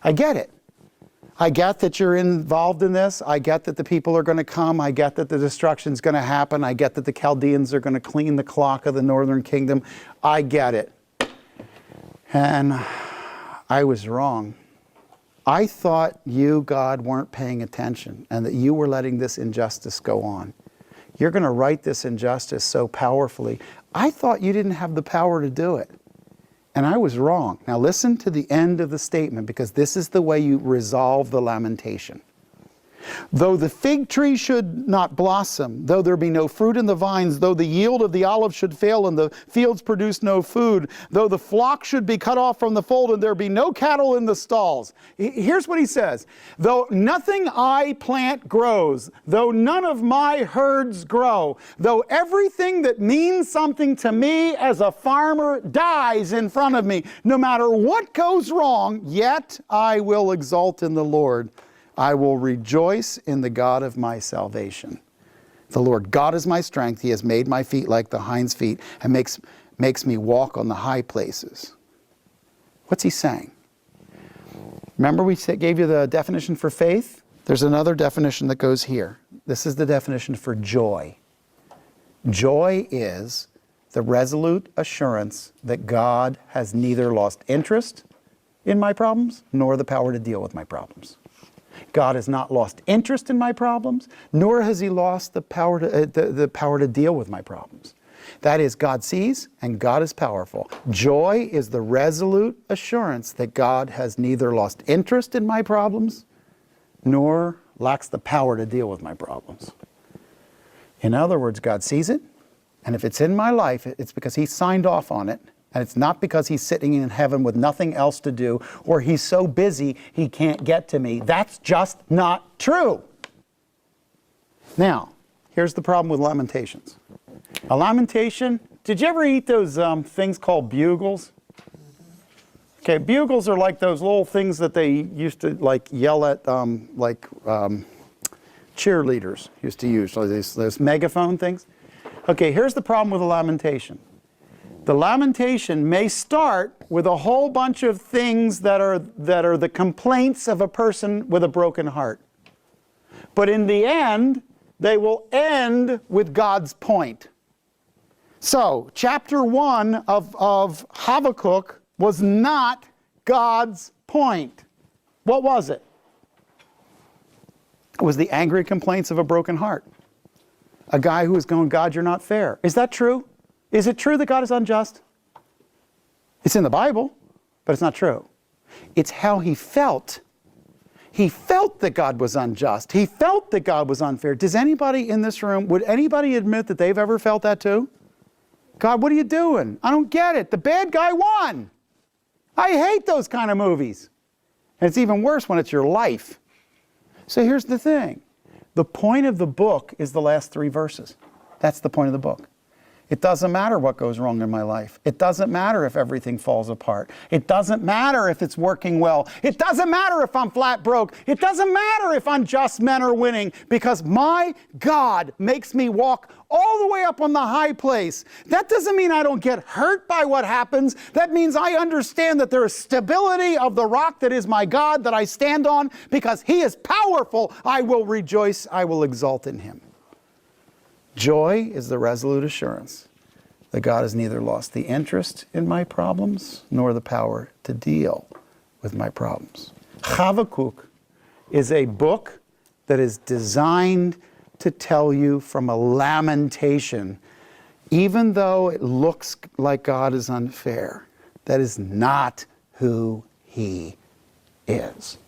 I get it. I get that you're involved in this. I get that the people are going to come. I get that the destruction's going to happen. I get that the Chaldeans are going to clean the clock of the northern kingdom. I get it. And I was wrong. I thought you, God, weren't paying attention and that you were letting this injustice go on. You're going to right this injustice so powerfully. I thought you didn't have the power to do it. And I was wrong. Now listen to the end of the statement, because this is the way you resolve the lamentation. Though the fig tree should not blossom, though there be no fruit in the vines, though the yield of the olive should fail and the fields produce no food, though the flock should be cut off from the fold and there be no cattle in the stalls. Here's what he says. Though nothing I plant grows, though none of my herds grow, though everything that means something to me as a farmer dies in front of me, no matter what goes wrong, yet I will exult in the Lord. I will rejoice in the God of my salvation. The Lord God is my strength. He has made my feet like the hind's feet and makes me walk on the high places. What's he saying? Remember we gave you the definition for faith? There's another definition that goes here. This is the definition for joy. Joy is the resolute assurance that God has neither lost interest in my problems nor the power to deal with my problems. God has not lost interest in my problems, nor has he lost the power to deal with my problems. That is, God sees and God is powerful. Joy is the resolute assurance that God has neither lost interest in my problems, nor lacks the power to deal with my problems. In other words, God sees it, and if it's in my life, it's because he signed off on it. And it's not because he's sitting in heaven with nothing else to do, or he's so busy he can't get to me. That's just not true. Now, here's the problem with lamentations. A lamentation, did you ever eat those things called bugles? Okay, bugles are like those little things that they used to like yell at, cheerleaders used to use, so those megaphone things. Okay, here's the problem with a lamentation. The lamentation may start with a whole bunch of things that are the complaints of a person with a broken heart. But in the end, they will end with God's point. So, chapter 1 of Habakukk was not God's point. What was it? It was the angry complaints of a broken heart. A guy who was going, God, you're not fair. Is that true? Is it true that God is unjust? It's in the Bible, but it's not true. It's how he felt. He felt that God was unjust. He felt that God was unfair. Does anybody in this room, would anybody admit that they've ever felt that too? God, what are you doing? I don't get it. The bad guy won. I hate those kind of movies. And it's even worse when it's your life. So here's the thing. The point of the book is the last 3 verses. That's the point of the book. It doesn't matter what goes wrong in my life. It doesn't matter if everything falls apart. It doesn't matter if it's working well. It doesn't matter if I'm flat broke. It doesn't matter if unjust men are winning, because my God makes me walk all the way up on the high place. That doesn't mean I don't get hurt by what happens. That means I understand that there is stability of the rock that is my God that I stand on, because he is powerful. I will rejoice. I will exult in him. Joy is the resolute assurance that God has neither lost the interest in my problems nor the power to deal with my problems. Habakukk is a book that is designed to tell you from a lamentation, even though it looks like God is unfair, that is not who he is.